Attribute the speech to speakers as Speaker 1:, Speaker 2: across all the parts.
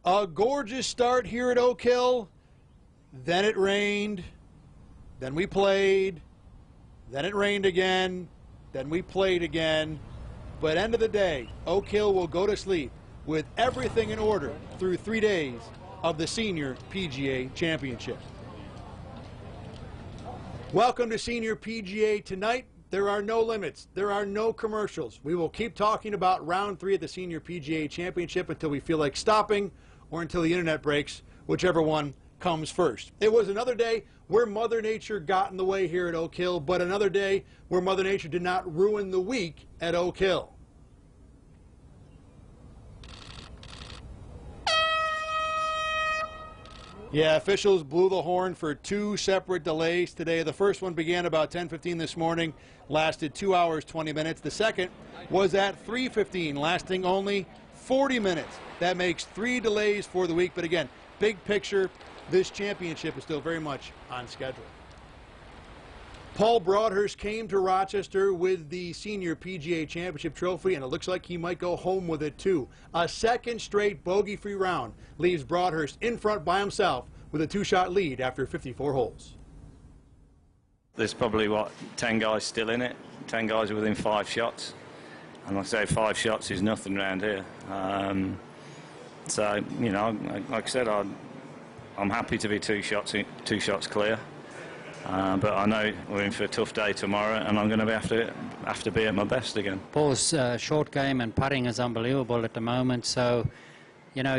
Speaker 1: A gorgeous start here at Oak Hill. Then it rained. Then we played. Then it rained again. Then we played again. But end of the day, Oak Hill will go to sleep with everything in order through 3 days of the Senior PGA Championship. Welcome to Senior PGA tonight. There are no limits. There are no commercials. We will keep talking about round 3 of the Senior PGA Championship until we feel like stopping or until the internet breaks, whichever one comes first. It was another day where Mother Nature got in the way here at Oak Hill, but another day where Mother Nature did not ruin the week at Oak Hill. Yeah, officials blew the horn for 2 separate delays today. The first one began about 10:15 this morning, lasted 2 hours, 20 minutes. The second was at 3:15, lasting only 40 minutes. That makes 3 delays for the week. But again, big picture, this championship is still very much on schedule. Paul Broadhurst came to Rochester with the Senior PGA Championship trophy, and it looks like he might go home with it too. A second straight bogey-free round leaves Broadhurst in front by himself with a 2-shot lead after 54 holes.
Speaker 2: There's probably, 10 guys still in it. 10 guys are within 5 shots. And like I say, 5 shots is nothing around here. So, you know, like I said, I'm happy to be 2 shots clear. But I know we're in for a tough day tomorrow, and I'm going to have to be at my best again.
Speaker 3: Paul's short game and putting is unbelievable at the moment. So, you know,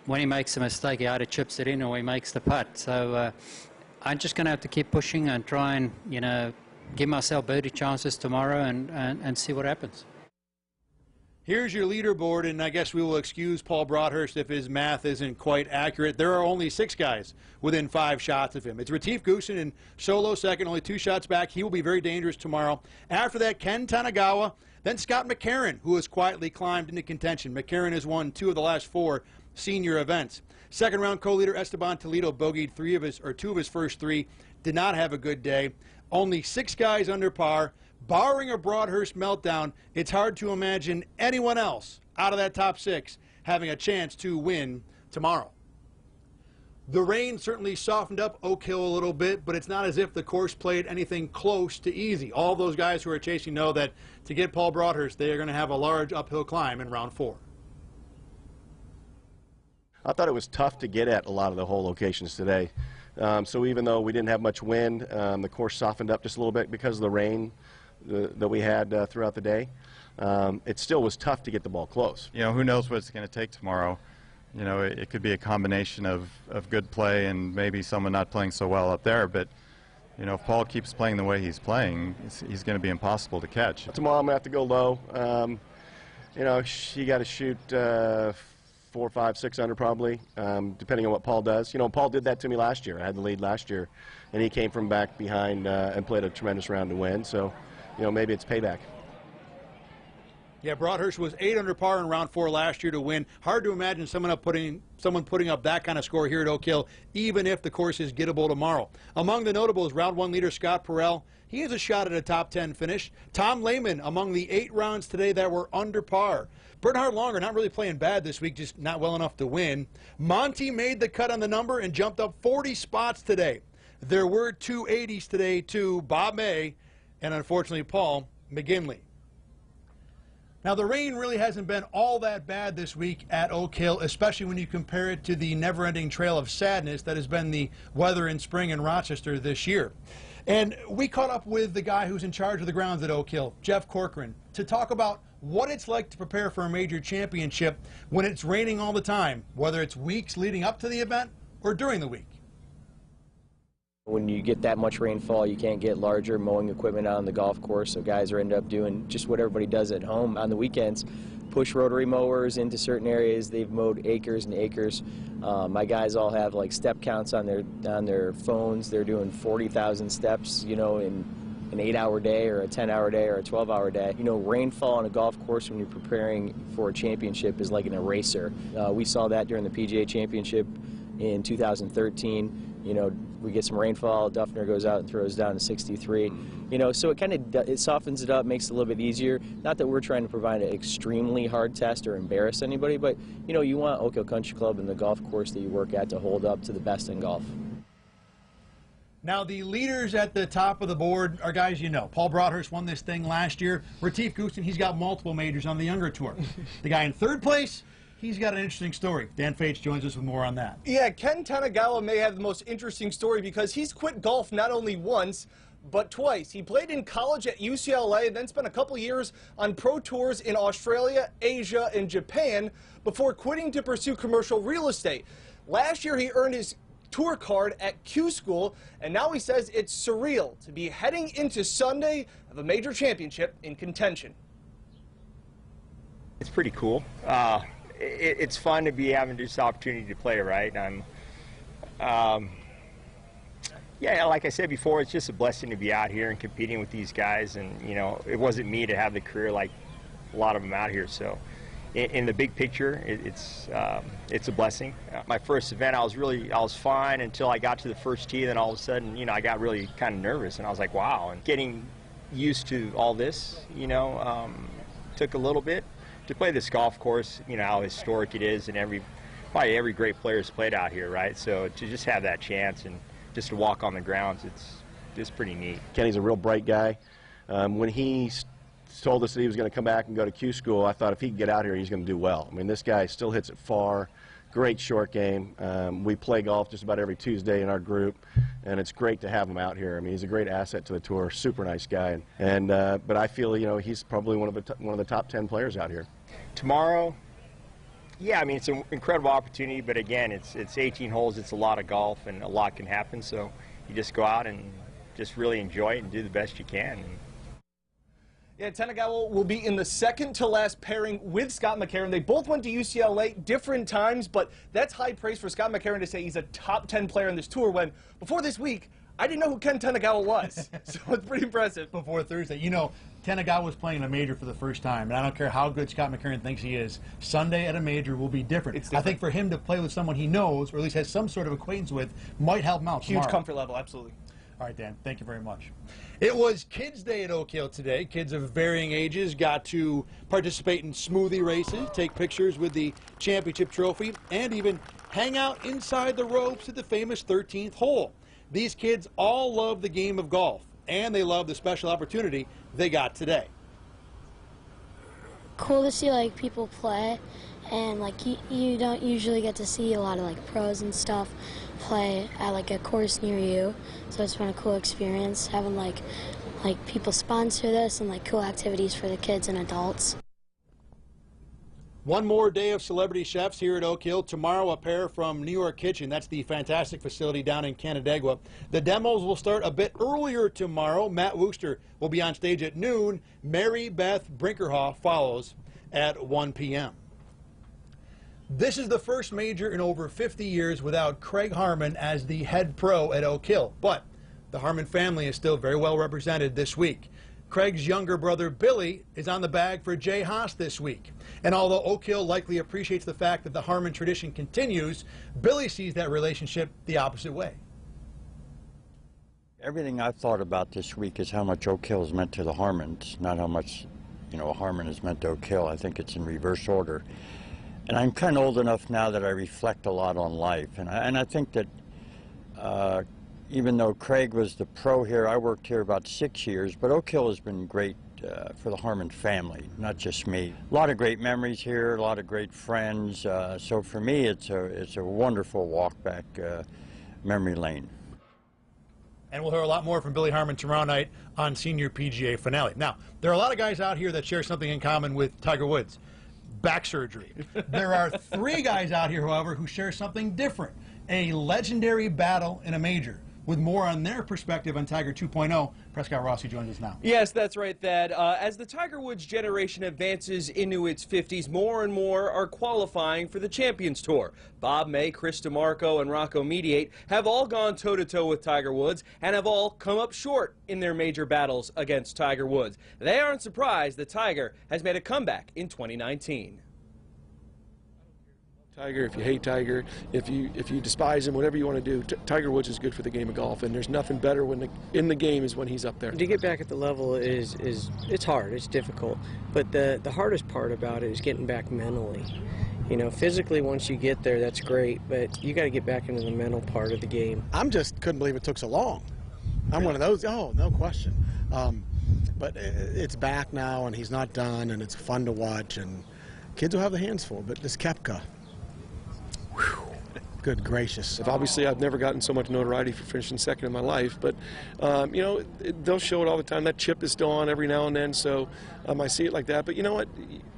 Speaker 3: when he makes a mistake, he either chips it in or he makes the putt. So I'm just going to have to keep pushing and try and, you know, give myself birdie chances tomorrow and see what happens.
Speaker 1: Here's your leaderboard, and I guess we will excuse Paul Broadhurst if his math isn't quite accurate. There are only 6 guys within 5 shots of him. It's Retief Goosen in solo second, only 2 shots back. He will be very dangerous tomorrow. After that, Ken Tanagawa, then Scott McCarron, who has quietly climbed into contention. McCarron has won 2 of the last 4 senior events. Second round co-leader Esteban Toledo bogeyed 2 of his first 3, did not have a good day. Only 6 guys under par. Barring a Broadhurst meltdown, it's hard to imagine anyone else out of that top 6 having a chance to win tomorrow. The rain certainly softened up Oak Hill a little bit, but it's not as if the course played anything close to easy. All those guys who are chasing know that to get Paul Broadhurst, they are going to have a large uphill climb in round 4.
Speaker 4: I thought it was tough to get at a lot of the hole locations today. So even though we didn't have much wind, the course softened up just a little bit because of the rain that we had throughout the day. It still was tough to get the ball close.
Speaker 5: You know, who knows what it's going to take tomorrow. You know, it could be a combination of good play and maybe someone not playing so well up there. But, you know, if Paul keeps playing the way he's playing, he's going to be impossible to catch.
Speaker 4: Tomorrow I'm going to have to go low. You know, you got to shoot 4, 5, 6 under probably, depending on what Paul does. You know, Paul did that to me last year. I had the lead last year, and he came from back behind and played a tremendous round to win. So, you know, maybe it's payback.
Speaker 1: Yeah, Broadhurst was 8 under par in round 4 last year to win. Hard to imagine someone putting up that kind of score here at Oak Hill, even if the course is gettable tomorrow. Among the notables, round 1 leader Scott Perrell. He has a shot at a top 10 finish. Tom Lehman among the 8 rounds today that were under par. Bernhard Longer not really playing bad this week, just not well enough to win. Monty made the cut on the number and jumped up 40 spots today. There were 2 80s today too, Bob May and unfortunately Paul McGinley. Now the rain really hasn't been all that bad this week at Oak Hill, especially when you compare it to the never-ending trail of sadness that has been the weather in spring in Rochester this year. And we caught up with the guy who's in charge of the grounds at Oak Hill, Jeff Corcoran, to talk about what it's like to prepare for a major championship when it's raining all the time, whether it's weeks leading up to the event or during the week.
Speaker 6: When you get that much rainfall, you can't get larger mowing equipment out on the golf course, so guys are end up doing just what everybody does at home on the weekends. Push rotary mowers into certain areas. They've mowed acres and acres. My guys all have like step counts on their phones. They're doing 40,000 steps, you know, in an 8-hour day or a 10-hour day or a 12-hour day. You know, rainfall on a golf course when you're preparing for a championship is like an eraser. We saw that during the PGA Championship in 2013. You know, we get some rainfall, Duffner goes out and throws down to 63. You know, so it kind of it softens it up, makes it a little bit easier. Not that we're trying to provide an extremely hard test or embarrass anybody, but you know, you want Oak Hill Country Club and the golf course that you work at to hold up to the best in golf.
Speaker 1: Now, the leaders at the top of the board are guys you know. Paul Broadhurst won this thing last year. Retief Goosen, he's got multiple majors on the younger tour. The guy in third place, he's got an interesting story. Dan Fates joins us with more on that.
Speaker 7: Yeah, Ken Tanagawa may have the most interesting story because he's quit golf not only once, but twice. He played in college at UCLA, then spent a couple years on pro tours in Australia, Asia, and Japan before quitting to pursue commercial real estate. Last year, he earned his tour card at Q School, and now he says it's surreal to be heading into Sunday of a major championship in contention.
Speaker 8: It's pretty cool. It's fun to be having this opportunity to play, right? Yeah, like I said before, it's just a blessing to be out here and competing with these guys, and you know, it wasn't me to have the career like a lot of them out here, so in the big picture, it's a blessing. My first event, I was fine until I got to the first tee. Then all of a sudden, you know, I got really kind of nervous, and I was like, wow. And getting used to all this, you know, took a little bit to play this golf course. You know how historic it is, and probably every great player has played out here, right? So to just have that chance and just to walk on the grounds, it's pretty neat.
Speaker 4: Kenny's a real bright guy. When he told us that he was going to come back and go to Q School, I thought if he could get out here, he's going to do well. I mean, this guy still hits it far. Great short game. We play golf just about every Tuesday in our group, and it's great to have him out here. I mean, he's a great asset to the tour. Super nice guy. And but I feel, you know, he's probably one of the top 10 players out here.
Speaker 8: Tomorrow, yeah, I mean, it's an incredible opportunity, but again, it's 18 holes. It's a lot of golf, and a lot can happen. So you just go out and just really enjoy it and do the best you can.
Speaker 7: Yeah, Tanagawa will be in the second to last pairing with Scott McCarron. They both went to UCLA different times, but that's high praise for Scott McCarron to say he's a top 10 player in this tour when before this week, I didn't know who Ken Tanagawa was. So it's pretty impressive.
Speaker 1: Before Thursday, you know, Tanagawa was playing a major for the first time, and I don't care how good Scott McCarron thinks he is, Sunday at a major will be different.
Speaker 7: It's different.
Speaker 1: I think for him to play with someone he knows, or at least has some sort of acquaintance with, might help him out
Speaker 7: Huge
Speaker 1: tomorrow.
Speaker 7: comfort level, absolutely.
Speaker 1: All right, Dan, thank you very much. It was Kids Day at Oak Hill today. Kids of varying ages got to participate in smoothie races, take pictures with the championship trophy, and even hang out inside the ropes at the famous 13th hole. These kids all love the game of golf, and they love the special opportunity they got today.
Speaker 9: Cool to see like people play, and like you don't usually get to see a lot of like pros and stuff play at like a course near you, so it's been a cool experience having like people sponsor this and like cool activities for the kids and adults.
Speaker 1: One more day of celebrity chefs here at Oak Hill. Tomorrow, a pair from New York Kitchen. That's the fantastic facility down in Canandaigua. The demos will start a bit earlier tomorrow. Matt Wooster will be on stage at noon. Mary Beth Brinkerhoff follows at 1 p.m. This is the first major in over 50 years without Craig Harmon as the head pro at Oak Hill. But the Harmon family is still very well represented this week. Craig's younger brother, Billy, is on the bag for Jay Haas this week. And although Oak Hill likely appreciates the fact that the Harmon tradition continues, Billy sees that relationship the opposite way.
Speaker 10: Everything I've thought about this week is how much Oak Hill has meant to the Harmons, not how much, you know, Harmon has meant to Oak Hill. I think it's in reverse order. And I'm kind of old enough now that I reflect a lot on life. And I think that even though Craig was the pro here, I worked here about 6 years, but Oak Hill has been great for the Harmon family, not just me. A lot of great memories here, a lot of great friends. So for me, it's a wonderful walk back memory lane.
Speaker 1: And we'll hear a lot more from Billy Harmon tomorrow night on Senior PGA Finale. Now, there are a lot of guys out here that share something in common with Tiger Woods. Back surgery. There are 3 guys out here, however, who share something different. A legendary battle in a major. With more on their perspective on Tiger 2.0, Prescott Rossi joins us now.
Speaker 7: Yes, that's right, Thad. As the Tiger Woods generation advances into its 50s, more and more are qualifying for the Champions Tour. Bob May, Chris DeMarco, and Rocco Mediate have all gone toe-to-toe with Tiger Woods and have all come up short in their major battles against Tiger Woods. They aren't surprised that Tiger has made a comeback in 2019.
Speaker 11: Tiger, if you hate Tiger, if you despise him, whatever you want to do, Tiger Woods is good for the game of golf, and there's nothing better in the game is when he's up there.
Speaker 12: To get back at the level is it's hard, it's difficult, but the hardest part about it is getting back mentally. You know, physically once you get there, that's great, but you got to get back into the mental part of the game.
Speaker 13: Couldn't believe it took so long. I'm one of those. Oh, no question. But it's back now, and he's not done, and it's fun to watch, and kids will have their hands full. But this Koepka. Good gracious.
Speaker 11: Obviously, I've never gotten so much notoriety for finishing second in my life, but, you know, they'll show it all the time. That chip is still on every now and then, so I see it like that. But you know what?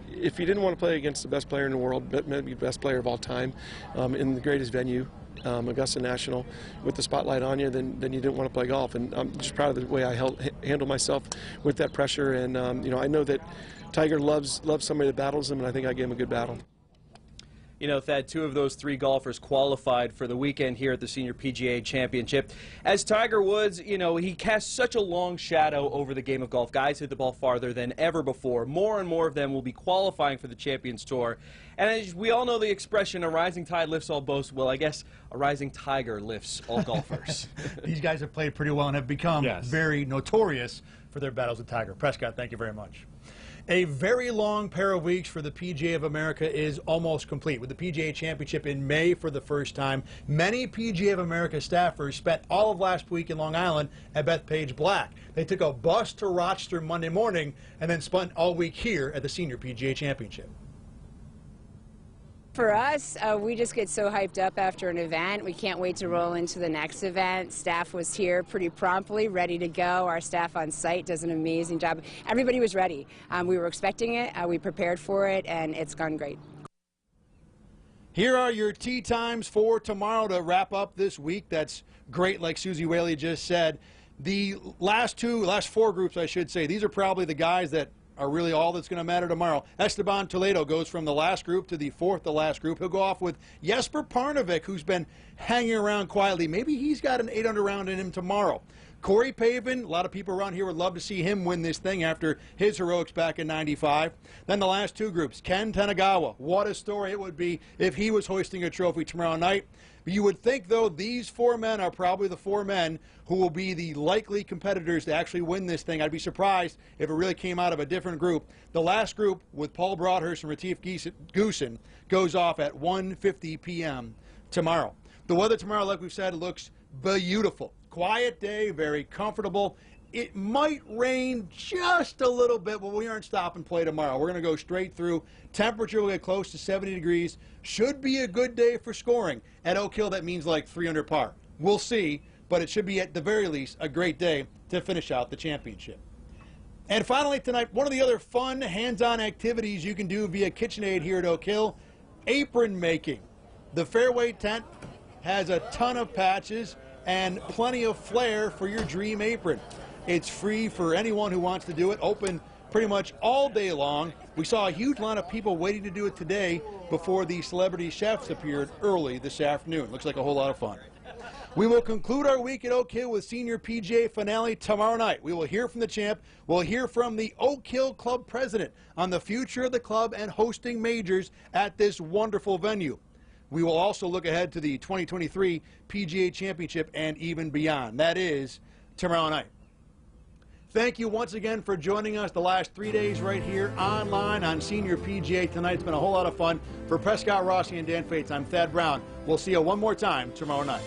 Speaker 11: If you didn't want to play against the best player in the world, maybe the best player of all time, in the greatest venue, Augusta National, with the spotlight on you, then you didn't want to play golf. And I'm just proud of the way I handled myself with that pressure. And, you know, I know that Tiger loves somebody that battles him, and I think I gave him a good battle.
Speaker 7: You know, Thad, 2 of those 3 golfers qualified for the weekend here at the Senior PGA Championship. As Tiger Woods, you know, he casts such a long shadow over the game of golf. Guys hit the ball farther than ever before. More and more of them will be qualifying for the Champions Tour. And as we all know the expression, a rising tide lifts all boats. Well, I guess a rising tiger lifts all golfers.
Speaker 1: These guys have played pretty well and have become very notorious for their battles with Tiger. Prescott, thank you very much. A very long pair of weeks for the PGA of America is almost complete. With the PGA Championship in May for the first time, many PGA of America staffers spent all of last week in Long Island at Bethpage Black. They took a bus to Rochester Monday morning and then spent all week here at the Senior PGA Championship.
Speaker 14: For us, we just get so hyped up after an event. We can't wait to roll into the next event. Staff was here pretty promptly, ready to go. Our staff on site does an amazing job. Everybody was ready. We were expecting it, we prepared for it, and it's gone great.
Speaker 1: Here are your tee times for tomorrow to wrap up this week. That's great, like Susie Whaley just said. The last 4 groups, I should say, these are probably the guys that are really all that's going to matter tomorrow. Esteban Toledo goes from the last group to the 4th to last group. He'll go off with Jesper Parnevik, who's been hanging around quietly. Maybe he's got an 8-under round in him tomorrow. Corey Pavin, a lot of people around here would love to see him win this thing after his heroics back in '95. Then the last 2 groups, Ken Tanagawa. What a story it would be if he was hoisting a trophy tomorrow night. You would think, though, these 4 men are probably the 4 men who will be the likely competitors to actually win this thing. I'd be surprised if it really came out of a different group. The last group, with Paul Broadhurst and Retief Goosen, goes off at 1:50 p.m. tomorrow. The weather tomorrow, like we've said, looks beautiful. Quiet day, very comfortable. It might rain just a little bit, but we aren't stopping play tomorrow. We're going to go straight through. Temperature will get close to 70 degrees. Should be a good day for scoring. At Oak Hill, that means like 3 under par. We'll see, but it should be at the very least a great day to finish out the championship. And finally tonight, one of the other fun hands-on activities you can do via KitchenAid here at Oak Hill, apron making. The Fairway tent has a ton of patches and plenty of flair for your dream apron. It's free for anyone who wants to do it, open pretty much all day long. We saw a huge line of people waiting to do it today before the celebrity chefs appeared early this afternoon. Looks like a whole lot of fun. We will conclude our week at Oak Hill with Senior PGA finale tomorrow night. We will hear from the champ. We'll hear from the Oak Hill Club president on the future of the club and hosting majors at this wonderful venue. We will also look ahead to the 2023 PGA Championship and even beyond. That is tomorrow night. Thank you once again for joining us the last 3 days right here online on Senior PGA tonight. It's been a whole lot of fun. For Prescott Rossi and Dan Fates, I'm Thad Brown. We'll see you one more time tomorrow night.